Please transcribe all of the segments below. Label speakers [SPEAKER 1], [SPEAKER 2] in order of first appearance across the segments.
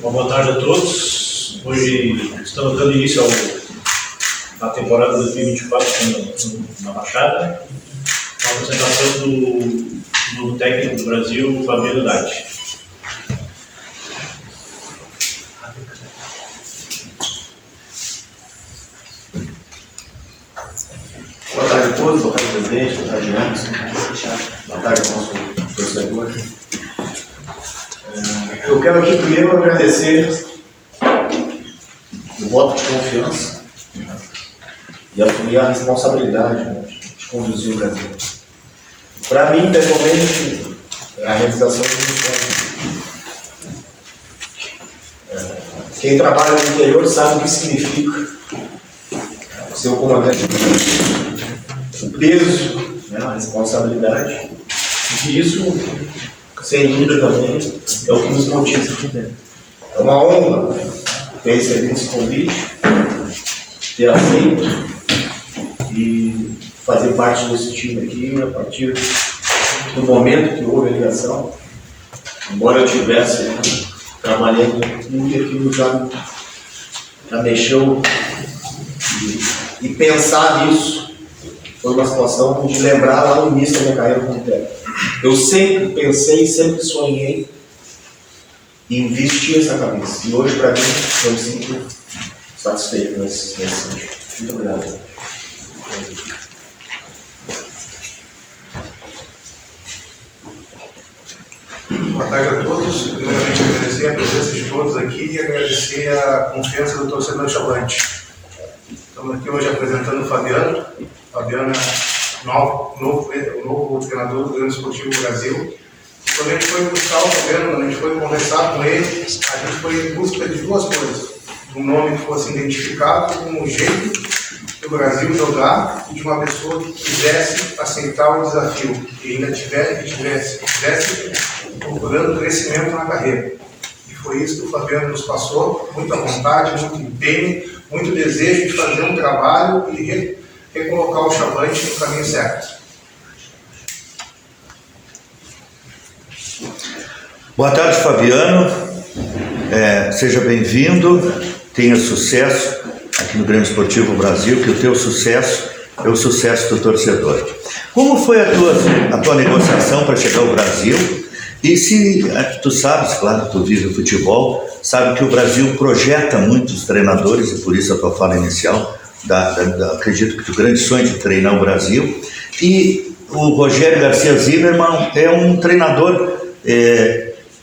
[SPEAKER 1] Uma boa tarde a todos. Hoje estamos dando início à temporada 2024 na Baixada, com a apresentação do técnico do Brasil, Fabiano Datti.
[SPEAKER 2] Boa tarde a todos, boa tarde presidente, boa tarde Anderson, boa tarde ao nosso torcedor. Eu quero aqui primeiro agradecer o voto de confiança e assumir a responsabilidade de conduzir o Brasil. Para mim, pessoalmente, é a realização de um sonho. Quem trabalha no interior sabe o que significa ser o comandante o peso, a responsabilidade, e isso, sem dúvida, também é o que nos motiva. É uma honra ter recebido esse convite, ter aceito e fazer parte desse time aqui a partir do momento que houve a ligação. Embora eu estivesse trabalhando muito, aquilo já mexeu e pensar nisso foi uma situação de lembrar lá no início da minha carreira como técnico. Eu sempre pensei, sempre sonhei em vestir essa camisa. E hoje, para mim, eu me sinto satisfeito nesse sentido. Muito obrigado.
[SPEAKER 3] Boa tarde a todos. Primeiramente, agradecer a presença de todos aqui e agradecer a confiança do torcedor Chavante. Estamos aqui hoje apresentando o Fabiano. O Fabiano é o novo treinador do Grêmio Esportivo Brasil. Quando a gente foi buscar o Fabiano, quando a gente foi conversar com ele, a gente foi em busca de duas coisas. Um nome que fosse identificado com o jeito que o Brasil jogar e de uma pessoa que quisesse aceitar o desafio e ainda estivesse procurando crescimento na carreira. E foi isso que o Fabiano nos passou, muita vontade, muito empenho, muito desejo de fazer um trabalho e recolocar o Chavante no caminho certo.
[SPEAKER 4] Boa tarde, Fabiano. Seja bem-vindo, tenha sucesso aqui no Grêmio Esportivo Brasil, que o teu sucesso é o sucesso do torcedor. Como foi a tua negociação para chegar ao Brasil? E se tu sabes, claro, tu vive o futebol, sabe que o Brasil projeta muitos treinadores, e por isso a tua fala inicial, acredito que o grande sonho de treinar o Brasil. E o Rogério Garcia Zimmermann é um treinador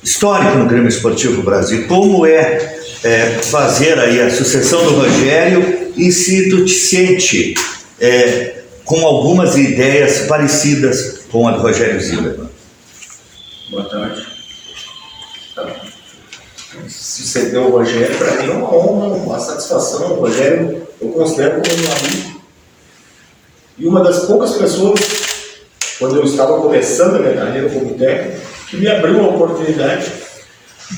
[SPEAKER 4] histórico no Grêmio Esportivo Brasil. Como fazer aí a sucessão do Rogério e se tu te sente com algumas ideias parecidas com a do Rogério Zimmermann?
[SPEAKER 2] Boa tarde. Suceder o Rogério, para mim é uma honra, uma satisfação. O Rogério eu considero como um amigo. E uma das poucas pessoas, quando eu estava começando a minha carreira como técnico, que me abriu uma oportunidade.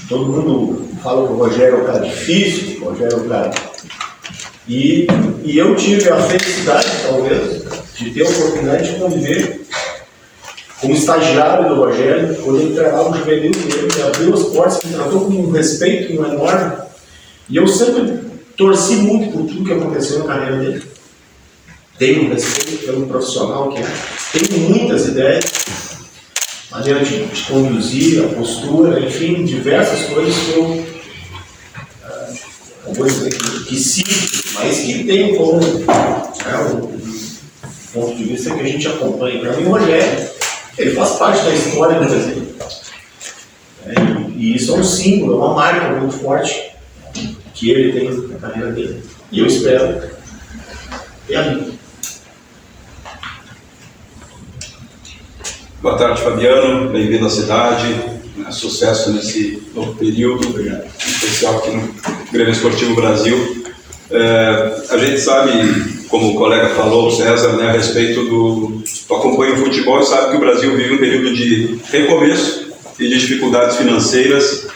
[SPEAKER 2] Todo mundo fala que o Rogério é um cara difícil, o Rogério é um cara... E eu tive a felicidade, talvez, de ter a oportunidade de conviver como estagiário do Rogério, quando ele treinava o juvenil dele, ele abriu as portas, me tratou com um respeito enorme. E eu sempre torci muito por tudo que aconteceu na carreira dele. Tenho respeito pelo profissional que é. Tenho muitas ideias, maneira de conduzir, a postura, enfim, diversas coisas que eu não vou dizer que sigo, mas que tenho como um ponto de vista que a gente acompanha. Para mim, o Rogério, ele faz parte da história do Brasil. E isso é um símbolo, é uma marca muito forte que ele tem na carreira dele. E eu espero ter a minha.
[SPEAKER 5] Boa tarde, Fabiano. Bem-vindo à cidade. Sucesso nesse novo período, especial aqui no Grêmio Esportivo Brasil. A gente sabe, como o colega falou, o César, a respeito do... Tu acompanha o futebol e sabe que o Brasil vive um período de recomeço e de dificuldades financeiras.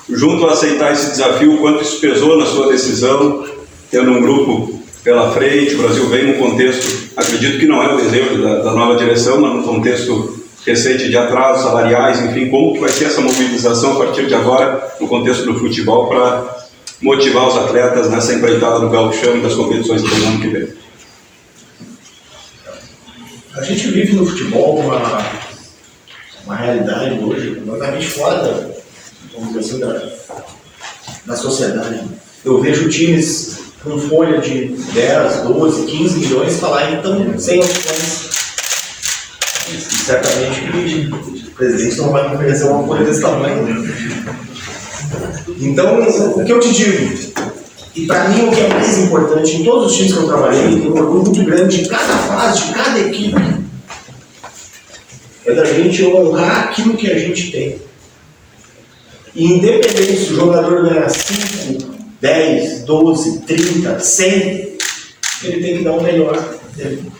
[SPEAKER 5] Junto a aceitar esse desafio, quanto isso pesou na sua decisão, tendo um grupo pela frente, o Brasil vem num contexto, acredito que não é o desejo da nova direção, mas num contexto recente de atrasos salariais, enfim, como que vai ser essa mobilização a partir de agora no contexto do futebol para motivar os atletas nessa empreitada do gauchão e das competições do ano que vem?
[SPEAKER 2] A gente vive no futebol uma realidade hoje completamente fora vamos dizer assim, da sociedade. Eu vejo times com folha de 10, 12, 15 milhões falar então sem opções. E certamente o presidente não vai oferecer uma folha desse tamanho. Então, o que eu te digo, e para mim o que é mais importante em todos os times que eu trabalhei, tem um orgulho muito grande de cada fase, de cada equipe, é da gente honrar aquilo que a gente tem. E independente se o jogador ganhar 5, 10, 12, 30, 100, ele tem que dar o melhor dele.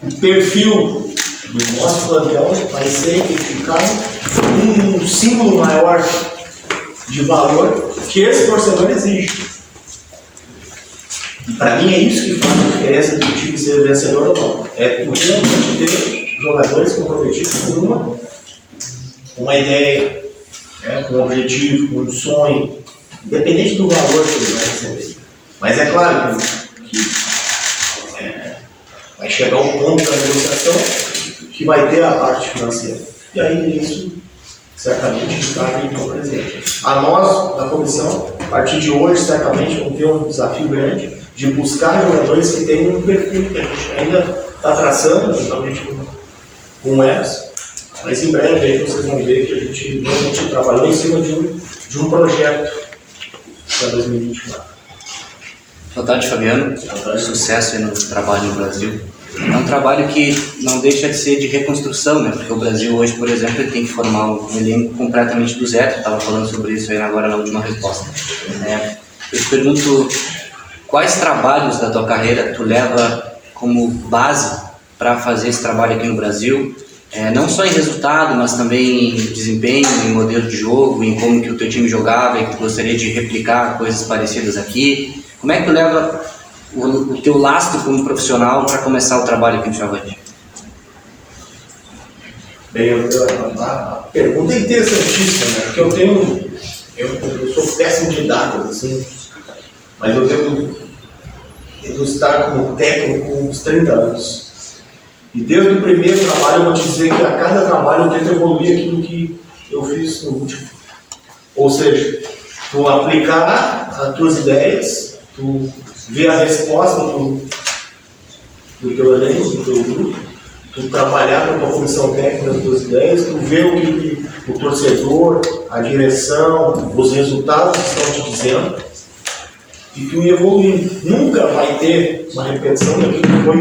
[SPEAKER 2] O perfil do nosso plantel vai sempre ficar um símbolo maior de valor que esse torcedor exige. E para mim é isso que faz a diferença do time ser vencedor ou não. É o tempo de ter jogadores comprometidos com uma ideia, com um objetivo, com um sonho, independente do valor que ele vai receber. Mas é claro que vai chegar um ponto da negociação que vai ter a parte financeira. E aí isso certamente cabe ao presidente. A nós, da comissão, a partir de hoje, certamente vamos ter um desafio grande de buscar jogadores que tenham um perfil que a gente ainda está traçando, justamente com essa. Mas em breve aí vocês vão ver que a gente realmente trabalhou em cima de um projeto para 2024.
[SPEAKER 6] Boa tarde, Fabiano. Sucesso aí no trabalho no Brasil. É um trabalho que não deixa de ser de reconstrução, né? Porque o Brasil hoje, por exemplo, ele tem que formar um elenco completamente do zero. Eu estava falando sobre isso aí agora na última resposta. Eu te pergunto, quais trabalhos da tua carreira tu leva como base para fazer esse trabalho aqui no Brasil? Não só em resultado, mas também em desempenho, em modelo de jogo, em como que o teu time jogava e que tu gostaria de replicar coisas parecidas aqui. Como é que tu leva o teu lastro como profissional para começar o trabalho aqui no Chavante?
[SPEAKER 2] Bem, a pergunta é interessantíssima, né? Porque eu sou péssimo de datas, assim, mas eu devo estar como técnico com uns 30 anos. E desde o primeiro trabalho eu vou te dizer que a cada trabalho eu tento evoluir aquilo que eu fiz no último. Ou seja, tu aplicar as tuas ideias, tu ver a resposta do teu elenco, do teu grupo, tu trabalhar com a tua comissão técnica das tuas ideias, tu ver o que o torcedor, a direção, os resultados estão te dizendo e tu evoluir. Nunca vai ter uma repetição daquilo que foi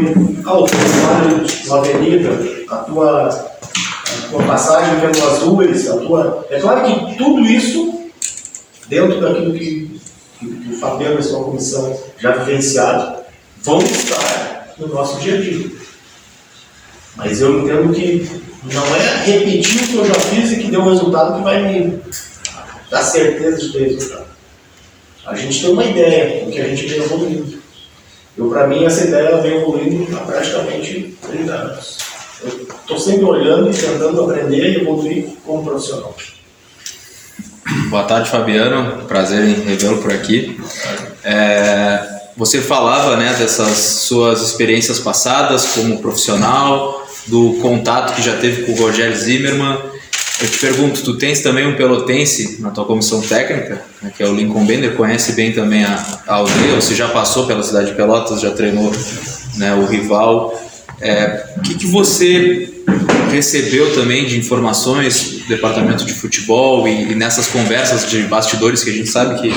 [SPEAKER 2] o trabalho na avenida, a tua passagem pelas ruas, É claro que tudo isso, dentro daquilo que o Fabiano e a sua comissão já vivenciaram, vão estar no nosso dia a dia. Mas eu entendo que não é repetir o que eu já fiz e que deu resultado que vai me dar certeza de ter resultado. A gente tem uma ideia do que a gente vem evoluindo. Para mim, essa ideia ela vem evoluindo há praticamente 30 anos. Eu estou sempre olhando e tentando aprender e evoluir como profissional.
[SPEAKER 7] Boa tarde, Fabiano. Prazer em revê-lo por aqui. Você falava, né, dessas suas experiências passadas como profissional, do contato que já teve com o Rogério Zimmermann. Eu te pergunto, tu tens também um pelotense na tua comissão técnica, né, que é o Lincoln Bender, conhece bem também a aldeia, você já passou pela cidade de Pelotas, já treinou, né, o rival. O que você recebeu também de informações do departamento de futebol e nessas conversas de bastidores que a gente sabe que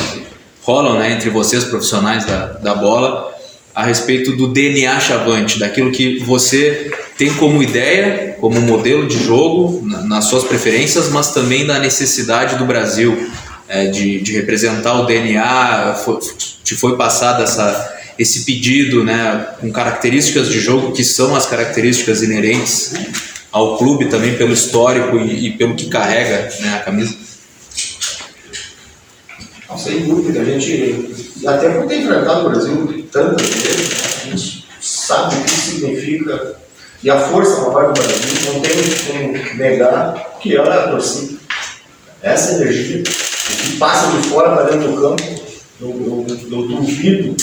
[SPEAKER 7] rolam, né, entre vocês, profissionais da bola, a respeito do DNA Chavante, daquilo que você tem como ideia, como modelo de jogo, nas suas preferências, mas também da necessidade do Brasil de representar o DNA. Te foi passado esse pedido, né, com características de jogo que são as características inerentes ao clube, também pelo histórico e pelo que carrega, né, a camisa?
[SPEAKER 2] Sem dúvida, a gente, até por ter enfrentado o Brasil tantas vezes, a gente sabe o que significa E a força maior do Brasil, não tem como negar que ela é a torcida. Essa energia, o que passa de fora para dentro do campo, eu duvido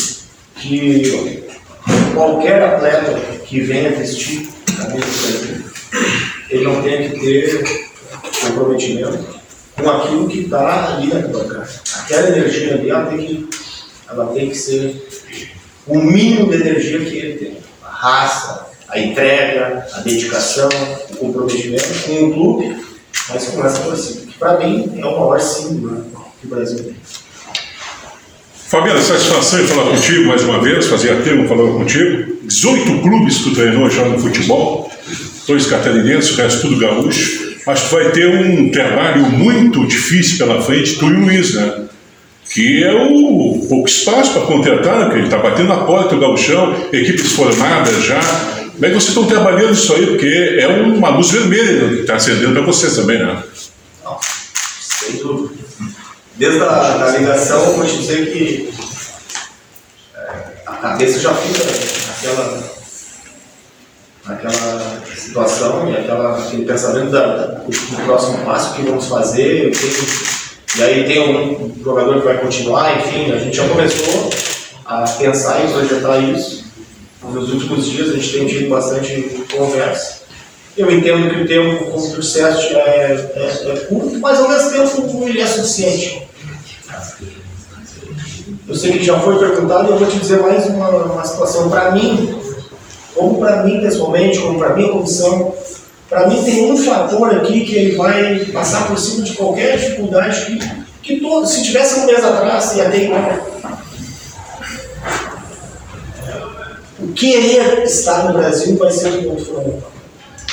[SPEAKER 2] que qualquer atleta que venha vestir a camisa do Brasil, ele não tenha que ter comprometimento com aquilo que está ali na arquibancada. Aquela energia ali, ela tem que ser o mínimo de energia que ele tem. A raça, a entrega, a dedicação, o comprometimento com o clube, mas com essa torcida, que para mim é o maior símbolo que o Brasil tem.
[SPEAKER 8] Fabiano, satisfação em falar contigo mais uma vez, fazia tempo que falava contigo. 18 clubes tu treinou já no futebol, 2 catarinenses, o resto tudo gaúcho. Mas tu vai ter um trabalho muito difícil pela frente, tu e o Luiz, né? Que é o pouco espaço para contratar, porque ele está batendo na porta do gauchão, equipes formadas já. Como é que vocês estão trabalhando isso aí? Porque é uma luz vermelha que está acendendo para vocês também, né?
[SPEAKER 2] Não, sem dúvida. Desde a ligação, eu vou te dizer que a cabeça já fica naquela situação e aquele pensamento do próximo passo que vamos fazer. E aí tem um jogador que vai continuar, enfim, a gente já começou a pensar e projetar isso. Nos últimos dias a gente tem tido bastante conversa. Eu entendo que o tempo, como tu disseste, é curto, mas ao mesmo tempo ele é suficiente. Eu sei que já foi perguntado e eu vou te dizer mais uma situação. Para mim, como para mim pessoalmente, como para minha comissão, para mim tem um fator aqui que ele vai passar por cima de qualquer dificuldade que todo, se tivesse um mês atrás, ia ter igual. O querer estar no Brasil vai ser um ponto fundamental.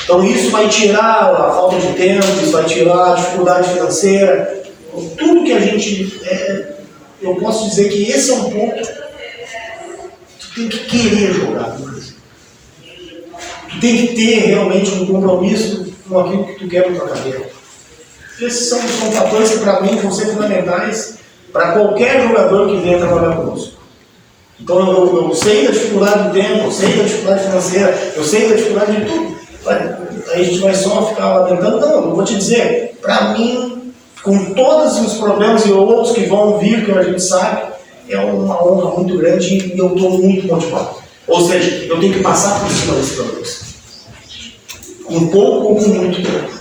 [SPEAKER 2] Então isso vai tirar a falta de tempo, isso vai tirar a dificuldade financeira, tudo que a gente... eu posso dizer que esse é um ponto. Tu tem que querer jogar no Brasil. Tu tem que ter realmente um compromisso com aquilo que tu quer na tua carreira. Esses são fatores que para mim vão ser fundamentais para qualquer jogador que venha trabalhar conosco. Então eu sei da dificuldade do tempo, eu sei da dificuldade financeira, eu sei da dificuldade de tudo. Aí a gente vai só ficar lamentando. Não, eu vou te dizer, para mim, com todos os problemas e outros que vão vir, que a gente sabe, é uma honra muito grande e eu estou muito motivado. Ou seja, eu tenho que passar por cima desses problemas. Com pouco ou com muito tempo.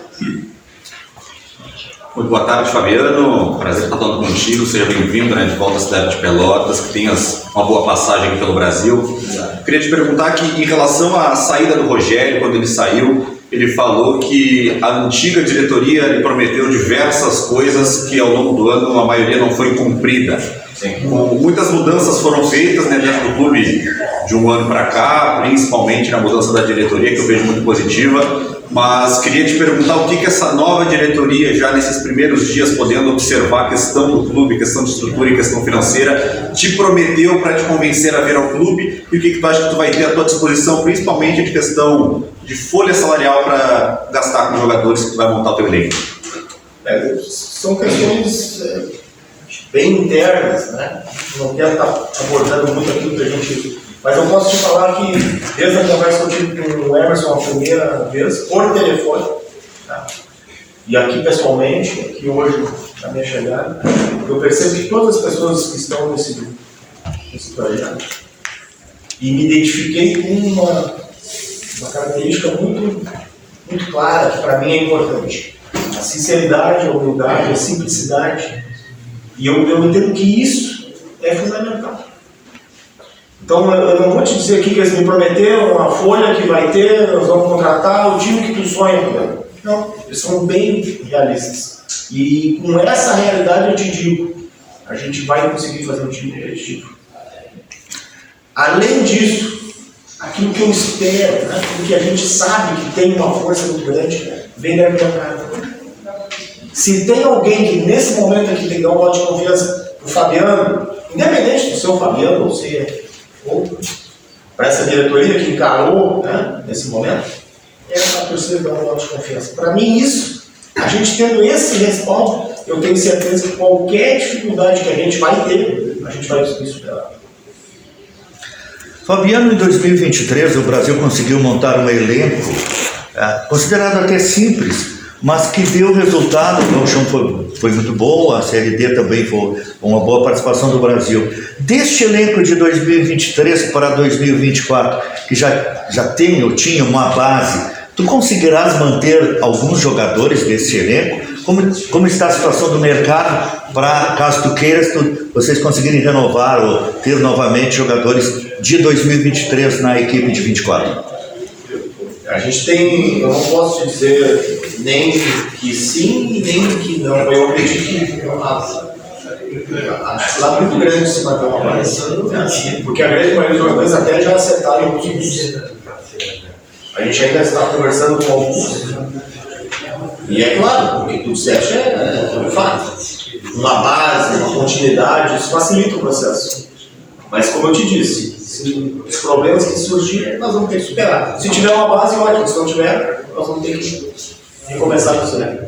[SPEAKER 9] Muito boa tarde, Fabiano. Prazer estar falando contigo. Seja bem-vindo, né, de volta à cidade de Pelotas, que tenhas uma boa passagem aqui pelo Brasil. Queria te perguntar que, em relação à saída do Rogério, quando ele saiu, ele falou que a antiga diretoria lhe prometeu diversas coisas que, ao longo do ano, a maioria não foi cumprida. Muitas mudanças foram feitas, né, dentro do clube de um ano para cá, principalmente na mudança da diretoria, que eu vejo muito positiva. Mas queria te perguntar o que essa nova diretoria, já nesses primeiros dias, podendo observar a questão do clube, questão de estrutura e questão financeira, te prometeu para te convencer a vir ao clube, e o que tu acha que tu vai ter à tua disposição, principalmente de questão de folha salarial para gastar com jogadores que tu vai montar o teu elenco?
[SPEAKER 2] São questões bem internas, né? Não quero estar abordando muito aquilo que a gente... Mas eu posso te falar que, desde a conversa que eu tive com o Emerson a primeira vez, por telefone, tá? E aqui pessoalmente, aqui hoje, na minha chegada, eu percebo que todas as pessoas que estão nesse projeto, e me identifiquei com uma característica muito clara, que para mim é importante. A sinceridade, a humildade, a simplicidade. E eu entendo que isso é fundamental. Então, eu não vou te dizer aqui que eles me prometeram uma folha que vai ter, nós vamos contratar o time que tu sonha. Não, eles são bem realistas. E com essa realidade eu te digo, a gente vai conseguir fazer um time competitivo. Além disso, aquilo que eu espero, né, aquilo que a gente sabe que tem uma força muito grande, vem da minha cara. Se tem alguém que nesse momento aqui tem que dar um voto de confiança para o Fabiano, independente do seu Fabiano, ou seja, ou para essa diretoria que encarou, né, nesse momento, é a torcida dar um voto de confiança. Para mim, isso, a gente tendo esse respaldo, eu tenho certeza que qualquer dificuldade que a gente vai ter, a gente vai conseguir superar.
[SPEAKER 4] Fabiano, em 2023, o Brasil conseguiu montar um elenco considerado até simples, mas que deu resultado. O Gauchão foi muito bom, a Série D também foi uma boa participação do Brasil. Deste elenco de 2023 para 2024, que já tem ou tinha uma base, tu conseguirás manter alguns jogadores desse elenco? Como está a situação do mercado para, caso tu queiras, vocês conseguirem renovar ou ter novamente jogadores de 2023 na equipe de 24?
[SPEAKER 2] A gente tem, eu não posso dizer nem que sim e nem que não. Eu acredito que lá muito grande se manter uma base, porque a grande maioria dos jogadores até já acertaram alguns times. A gente ainda está conversando com alguns. E é claro, porque tudo certo é fato. Uma base, uma continuidade, isso facilita o processo. Mas como eu te disse, os problemas que surgirem, nós vamos ter que superar. Se tiver uma base, ótimo. Se não tiver, nós vamos ter que começar com isso, né?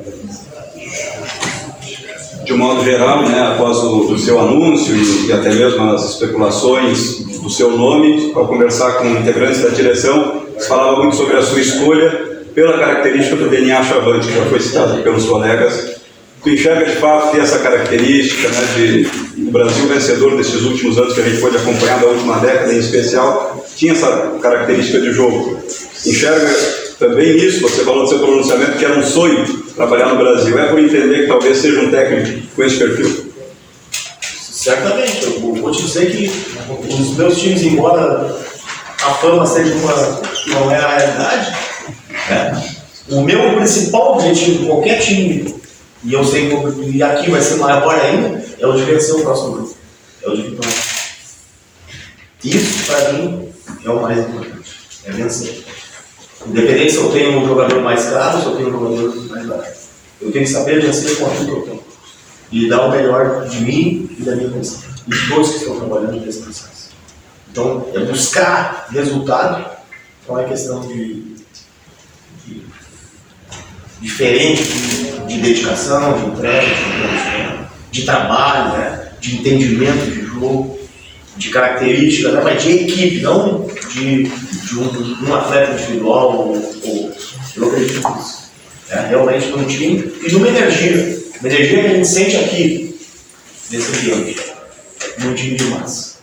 [SPEAKER 5] De um modo geral, né, após o seu anúncio e até mesmo as especulações do seu nome, ao conversar com integrantes da direção, se falava muito sobre a sua escolha pela característica do DNA Chavante, que já foi citado pelos colegas. Tu enxerga de fato ter essa característica, né, de o Brasil vencedor desses últimos anos que a gente pôde acompanhar, da última década em especial, tinha essa característica de jogo. Enxerga também isso, você falou no seu pronunciamento que era um sonho trabalhar no Brasil. É por entender que talvez seja um técnico com esse perfil?
[SPEAKER 2] Certamente. Eu vou te dizer que os meus times, embora a fama seja não é a realidade, o meu principal objetivo de qualquer time, e eu sei que aqui vai ser maior ainda, é o de vencer o próximo grupo. É o de vitória. Isso, para mim, é o mais importante. É vencer. Independente se eu tenho um jogador mais caro, se eu tenho um jogador mais barato. Eu tenho que saber vencer com aquilo que eu tenho. E dar o melhor de mim e da minha função. E de todos que estão trabalhando nesse processo. Então, é buscar resultado, não é questão de diferente de dedicação, de entrega, de trabalho, né? De entendimento de jogo, de características, né? Mas de equipe, não de um atleta individual eu acredito nisso. Realmente num time e numa energia. Uma energia que a gente sente aqui, nesse ambiente, num time de massa.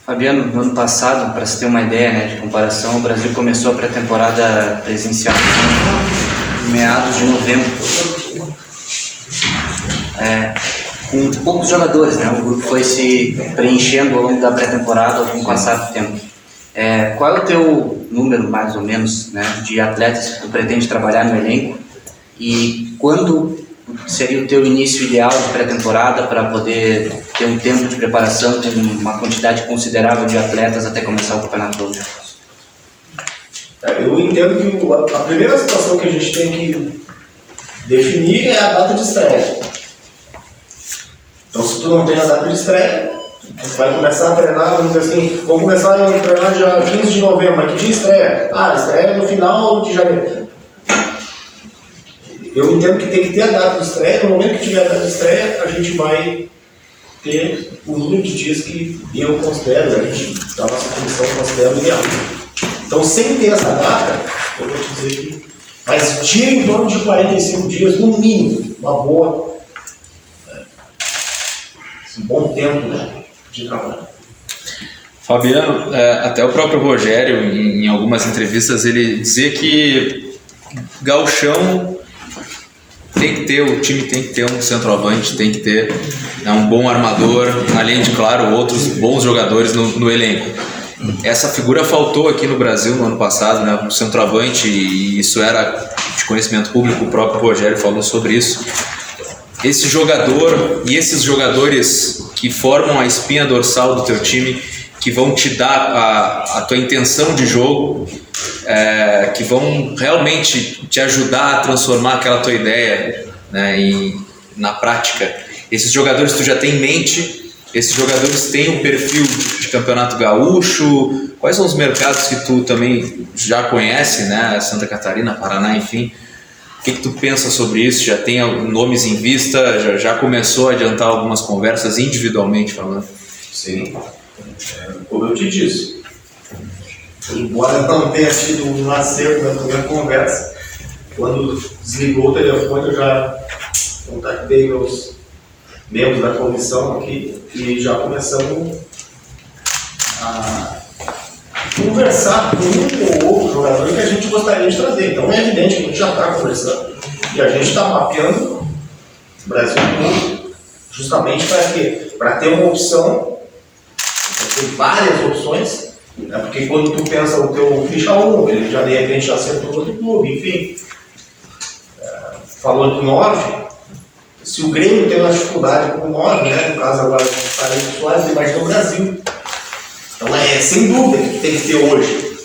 [SPEAKER 6] Fabiano, no ano passado, para você ter uma ideia, né, de comparação, o Brasil começou a pré-temporada presencial em meados de novembro. Com poucos jogadores, né? O grupo foi se preenchendo ao longo da pré-temporada com o passar do tempo. Qual é o teu número, mais ou menos, né, de atletas que tu pretende trabalhar no elenco? E quando seria o teu início ideal de pré-temporada para poder ter um tempo de preparação com uma quantidade considerável de atletas até começar o campeonato hoje?
[SPEAKER 2] Eu entendo que a primeira situação que a gente tem que definir é a data de estreia. Então, se tu não tem a data de estreia, tu vai começar a treinar, vamos dizer assim, vamos começar a treinar dia 15 de novembro, mas que dia estreia? Estreia no final de janeiro. Eu entendo que tem que ter a data de estreia. No momento que tiver a data de estreia, a gente vai ter o número de dias que eu considero, a gente, da nossa comissão, considera ideal. Então, sem ter essa data, eu vou te dizer que... Mas tira em torno de 45 dias, no mínimo, uma boa... um bom tempo, né, de trabalho.
[SPEAKER 7] Fabiano, até o próprio Rogério, em algumas entrevistas, ele dizia que Gauchão tem que ter, o time tem que ter um centroavante, tem que ter um bom armador, além de, claro, outros bons jogadores no elenco. Essa figura faltou aqui no Brasil no ano passado, né, um centroavante, e isso era de conhecimento público, o próprio Rogério falou sobre isso. Esse jogador e esses jogadores que formam a espinha dorsal do teu time, que vão te dar a tua intenção de jogo, que vão realmente te ajudar a transformar aquela tua ideia, né, na prática. Esses jogadores tu já tem em mente, esses jogadores têm um perfil de campeonato gaúcho. Quais são os mercados que tu também já conhece, né, Santa Catarina, Paraná, enfim? O que tu pensa sobre isso? Já tem nomes em vista? Já começou a adiantar algumas conversas individualmente falando?
[SPEAKER 2] Sim. Como eu te disse, embora não tenha tido um acerto na primeira conversa, quando desligou o telefone eu já contactei meus membros da comissão aqui e já começamos a conversar com um ou outro jogador que a gente gostaria de trazer. Então é evidente que a gente já está conversando e a gente está mapeando o Brasil todo justamente para quê? Para ter uma opção, para ter várias opções, né? Porque quando tu pensa o teu ficha 1, ele já de repente já acertou outro clube, enfim. Falou do 9, se o Grêmio tem uma dificuldade com o 9, né? No caso agora está aí o Soares, imagina o Brasil. Então sem dúvida que tem que ter hoje.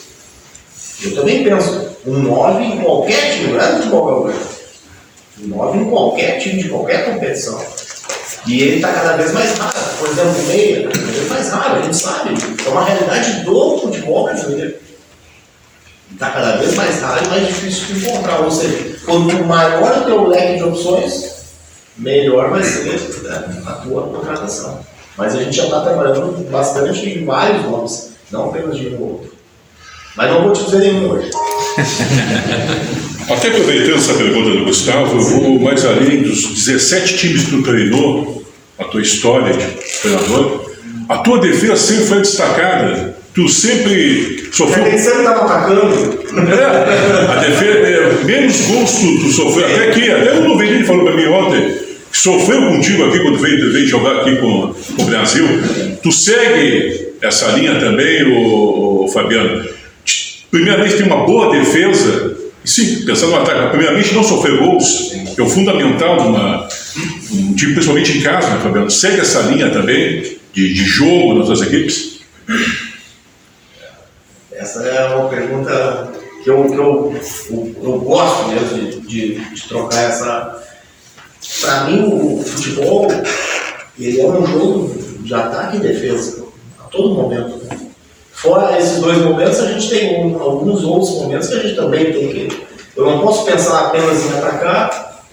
[SPEAKER 2] Eu também penso, um 9 em qualquer time, não é futebol gaúcho. Um 9 em qualquer time de qualquer competição. E ele está cada vez mais raro. Por exemplo, o meia, ele é mais raro, a gente sabe. É uma realidade do futebol brasileiro. Está cada vez mais raro e mais difícil de encontrar. Ou seja, quanto maior o teu leque de opções, melhor vai ser, né, a tua contratação. Mas a gente já está trabalhando bastante em vários nomes, não apenas de um ou outro. Mas não vou te dizer nenhum hoje.
[SPEAKER 8] Até aproveitando essa pergunta do Gustavo, eu vou mais além dos 17 times que tu treinou, a tua história de treinador, a tua defesa sempre foi destacada. Tu sempre sofreu.
[SPEAKER 2] Ele sempre estava atacando.
[SPEAKER 8] A defesa, menos gols tu sofreu. Até o Novelini falou para mim ontem, que sofreu contigo aqui quando veio jogar aqui com o Brasil. Tu segue essa linha também, o Fabiano? Primeiramente, tem uma boa defesa. Sim, pensando no ataque, primeiramente não sofrer gols é o fundamental de um time, principalmente em casa, né, Fabiano? Segue essa linha também de jogo nas outras equipes?
[SPEAKER 2] Essa é uma pergunta que eu gosto mesmo de trocar essa. Para mim, o futebol ele é um jogo de ataque e defesa a todo momento. Fora esses dois momentos, a gente tem alguns outros momentos que a gente também tem que. Eu não posso pensar apenas em atacar,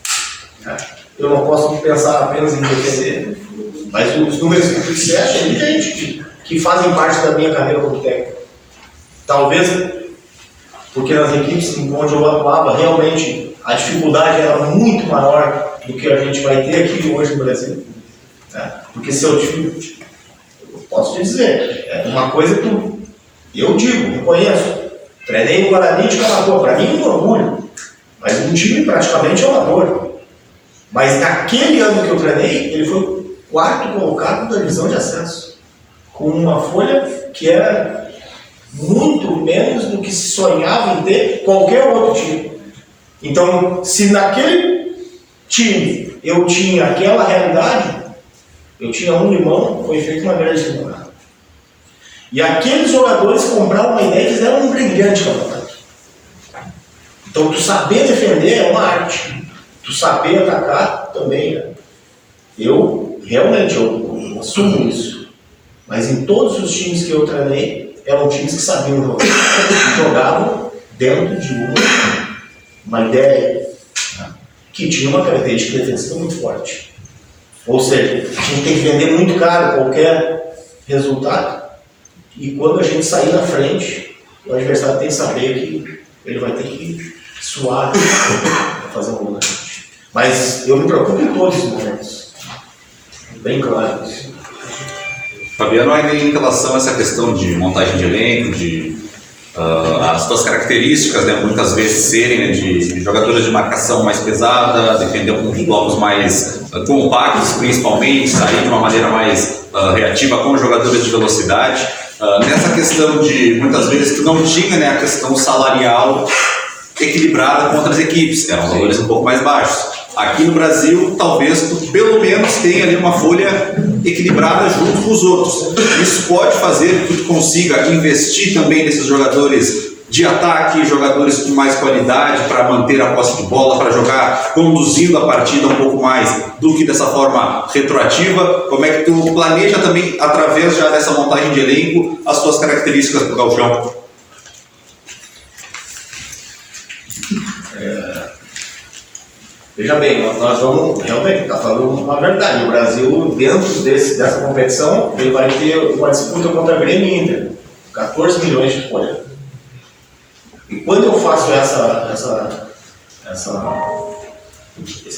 [SPEAKER 2] né? Eu não posso pensar apenas em defender, mas os números que tu disseste, é evidente que fazem parte da minha carreira como técnico. Talvez porque nas equipes onde eu atuava, realmente a dificuldade era muito maior do que a gente vai ter aqui hoje no Brasil. Né? Porque se eu posso te dizer, uma coisa que eu digo, reconheço, treinei no Guarani de Camacuã, para mim é um orgulho, mas um time praticamente amador. Mas naquele ano que eu treinei, ele foi o 4º colocado da divisão de acesso, com uma folha que era muito menos do que se sonhava em ter qualquer outro time. Então, se naquele time eu tinha aquela realidade, eu tinha um limão, foi feita uma grande limonada. E aqueles jogadores compraram uma ideia e fizeram um brilhante campeonato. Então, tu saber defender é uma arte. Tu saber atacar também, né? Eu realmente eu assumo isso. Mas em todos os times que eu treinei, eram times que sabiam jogar. Jogavam dentro de uma ideia, né, que tinha uma característica defensiva muito forte. Ou seja, a gente tem que vender muito caro qualquer resultado. E quando a gente sair na frente, o adversário tem que saber que ele vai ter que suar para fazer um gol na gente. Mas eu me preocupo em todos os momentos. Bem claro isso.
[SPEAKER 9] Fabiano, ainda em relação a essa questão de montagem de elenco, as suas características, né, muitas vezes serem, né, de jogadores de marcação mais pesada, defender alguns blocos mais compactos, principalmente, sair de uma maneira mais reativa com jogadores de velocidade. Nessa questão de, muitas vezes, tu não tinha, né, a questão salarial equilibrada com outras equipes, eram valores um pouco mais baixos. Aqui no Brasil, talvez tu pelo menos tenha ali uma folha equilibrada junto com os outros. Isso pode fazer que tu consiga investir também nesses jogadores de ataque, jogadores com mais qualidade para manter a posse de bola, para jogar conduzindo a partida um pouco mais do que dessa forma retroativa. Como é que tu planeja também, através já dessa montagem de elenco, as tuas características para o gauchão?
[SPEAKER 2] Veja bem, nós vamos realmente, está falando uma verdade. O Brasil, dentro dessa competição, ele vai ter uma disputa contra a Grêmio e Inter. 14 milhões de folha. E quando eu faço esse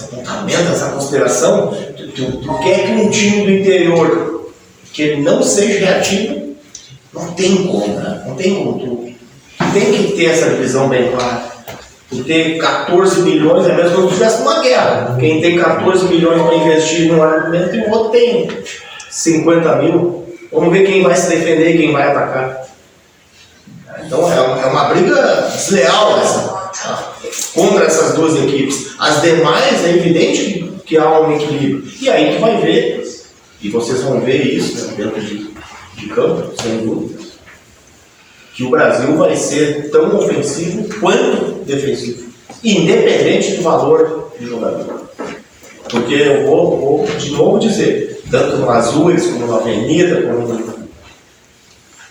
[SPEAKER 2] apontamento, essa consideração, tu quer que um time do interior que ele não seja reativo, não tem como, né? Não tem como. Tu tem que ter essa visão bem clara. Tu ter 14 milhões é mesmo que eu tivesse uma guerra. Quem tem 14 milhões para investir num argumento e o outro tem 50 mil. Vamos ver quem vai se defender e quem vai atacar. Então é uma briga desleal contra essas duas equipes. As demais é evidente que há um equilíbrio. E aí tu vai ver, e vocês vão ver isso, né, dentro de campo, sem dúvida, que o Brasil vai ser tão ofensivo quanto defensivo, independente do valor do jogador. Porque eu vou de novo dizer, tanto no Azuis, como na Avenida, como no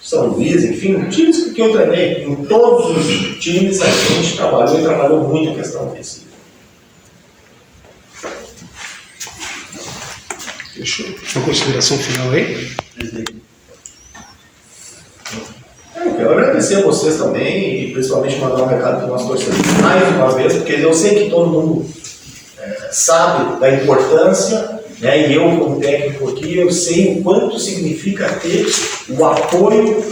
[SPEAKER 2] São Luís, enfim, times que eu treinei, em todos os times a gente trabalhou muito a questão ofensiva.
[SPEAKER 10] Fechou. Uma consideração final aí?
[SPEAKER 2] Eu quero agradecer a vocês também e principalmente mandar um recado para o nosso torcedor mais uma vez, porque eu sei que todo mundo sabe da importância, né, e eu como técnico aqui, eu sei o quanto significa ter o apoio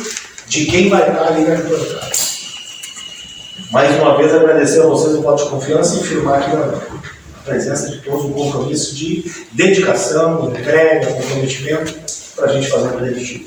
[SPEAKER 2] de quem vai estar ali na arquibancada. Mais uma vez agradecer a vocês o voto de confiança e firmar aqui a presença de todos, um compromisso de dedicação, entrega, comprometimento para a gente fazer um grande time.